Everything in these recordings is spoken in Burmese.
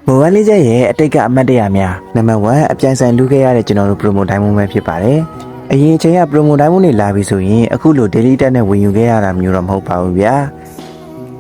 မိုဘိုင်းလေးချက်ရဲ့အတိတ်ကအမှတ်တရများနံပါတ်1အပြိုင်ဆိုင်လူခဲ့ရတဲ့ကျွန်တော်တို့ promo diamond ပဲဖြစ်ပါတယ်။အရင်အချိန်က promo diamond တွေလာပြီဆိုရင်အခုလို daily တက်နဲ့ဝင်ယူခဲ့ရတာမျိုးတော့မဟုတ်ပါဘူးဗျာ။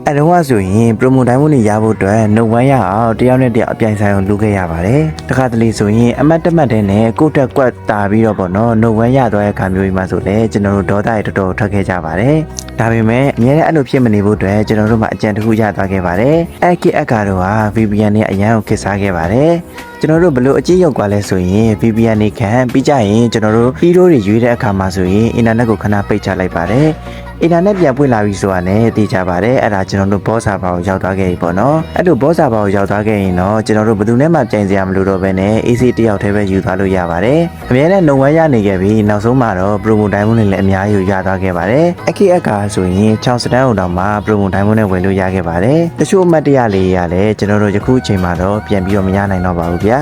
အဲ့တော့ဆိုရင် promo diamond တွေရဖို့အတွက်နှုတ်ဝမ်းရအောင်တယောက်နဲ့တယောက်အပြိုင်ဆိုင်အောင်လူခဲ့ရပါတယ်။တခါတလေဆိုရင်အမှတ်တမှတ်တဲ့နဲ့ကိုတက်ကွက်တာပြီးတော့ပေါ့နော်နှုတ်ဝမ်းရသွားတဲ့အခါမျိုးကြီးမှဆိုလဲကျွန်တော်တို့ဒေါသတွေတော်တော်ထွက်ခဲ့ကြပါတယ်။ဒါပေမဲ့အများနဲ့အဲ့လိုဖြစ်မနေဖို့အတွက်ကျွန်တော်တို့မှအကြံတစ်ခုရသွားခဲ့ပါတယ်။အဲ့ကိအကတော့ဟာ VPN နဲ့အရန်ကိုခစ်စားခဲ့ပါတယ်။ကျွန်တော်တို့ဘလို့အကြည့်ရောက်သွားလဲဆိုရင် VPN နေခံပြီးကြရင်ကျွန်တော်တို့ဟီးရိုးတွေရွေးတဲ့အခါမှာဆိုရင်အင်တာနက်ကိုခဏပိတ်ချလိုက်ပါတယ်အင်တာနက်ပြန်ပွင့်လာပြီဆိုတာနဲ့သိကြပါတယ်အဲ့ဒါကျွန်တော်တို့ဘောဆာဘာကိုရောက်သွားခဲ့ပြီပေါ့နော်အဲ့လိုဘောဆာဘာကိုရောက်သွားခဲ့ရင်တော့ကျွန်တော်တို့ဘယ်သူနဲ့မှကြိုင်စရာမလိုတော့ဘဲနဲ့ AC တယောက်တည်းပဲယူသွားလို့ရပါတယ်အများနဲ့နှုံဝမ်းရနေခဲ့ပြီနောက်ဆုံးမှာတော့ promo diamond တွေလည်းအများကြီးရသွားခဲ့ပါတယ်အခက်အခဲဆိုရင်6စတန်းအောင်တောင်မှ promo diamond နဲ့ဝယ်လို့ရခဲ့ပါတယ်တချို့အမှတ်တရလေးရလည်းကျွန်တော်တို့ယခုအချိန်မှာတော့ပြန်ပြီးတော့မရနိုင်တော့ပါဘူးဗျာ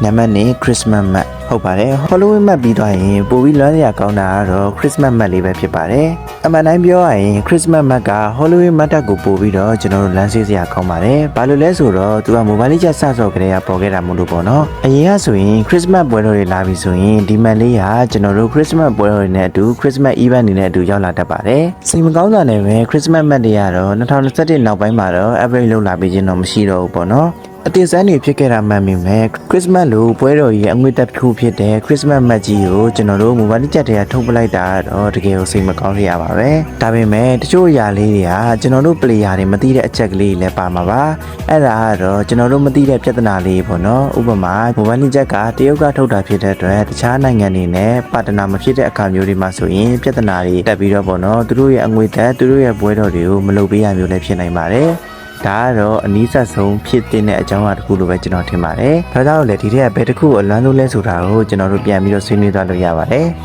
နံပါတ်1 Christmas မတ်ဟုတ်ပါတယ် Halloween မတ်ပြီးသွားရင်ပိုပြီးလွမ်းစရာကောင်းတာကတော့ Christmas မတ်လေးပဲဖြစ်ပါတယ်အမှန်တိုင်းပြောရရင် Christmas မတ်က Halloween မတ်တက်ကိုပို့ပြီးတော့ကျွန်တော်တို့လမ်းဆေးစရာကောင်းပါတယ်ဘာလို့လဲဆိုတော့သူက mobile လေးချက်စဆော့ကလေးကပေါ်ခဲ့တာမို့လို့ပေါ့နော်အရင်ကဆိုရင် Christmas ပွဲတော်တွေလာပြီဆိုရင်ဒီမတ်လေးကကျွန်တော်တို့ Christmas ပွဲတော်တွေနဲ့အတူ Christmas event တွေနဲ့အတူရောက်လာတတ်ပါတယ်စိတ်မကောင်းတာနဲ့ပဲ Christmas မတ်တွေကတော့2021နောက်ပိုင်းမှာတော့ average လောက်လာပြီးချင်းတော့မရှိတော့ဘူးပေါ့နော်အတင်စမ်းတွေဖြစ်ခဲ့တာမှန်ပေမဲ့ Christmas လိုပွဲတော်ကြီးရဲ့အငွေတက်တစ်ခုဖြစ်တဲ့ Christmas မတ်ကြီးကိုကျွန်တော်တို့ mobile ချက်တွေကထုတ်ပလိုက်တာတော့တကယ်ကိုစိတ်မကောင်းစရာပါပဲဒါပေမဲ့တချို့အရာလေးတွေကကျွန်တော်တို့ player တွေမသိတဲ့အချက်ကလေးလည်းပါမှာပါအဲ့ဒါကတော့ကျွန်တော်တို့မသိတဲ့ပြဿနာလေးပေါ့နော်ဥပမာ mobile ချက်ကတရုတ်ကထုတ်တာဖြစ်တဲ့အတွက်တခြားနိုင်ငံတွေနဲ့ပါတနာမဖြစ်တဲ့အခါမျိုးတွေမှာဆိုရင်ပြဿနာတွေတက်ပြီးတော့ပေါ့နော်သူတို့ရဲ့အငွေတက်သူတို့ရဲ့ပွဲတော်တွေကိုမလုပ်ပေးရမျိုးလည်းဖြစ်နိုင်ပါတယ်ဒါကတော့အနည်းဆက်ဆုံးဖြစ်တဲ့အကြောင်းအရာတစ်ခုလိုပဲကျွန်တော်ထင်ပါတယ်။ဒါကြောင့်လည်းဒီထက်ကဘယ်တစ်ခုအလွမ်းဆုံးလဲဆိုတာကိုကျွန်တော်တို့ပြန်ပြီးတော့ဆွေးနွေးသွားလို့ရပါတယ်။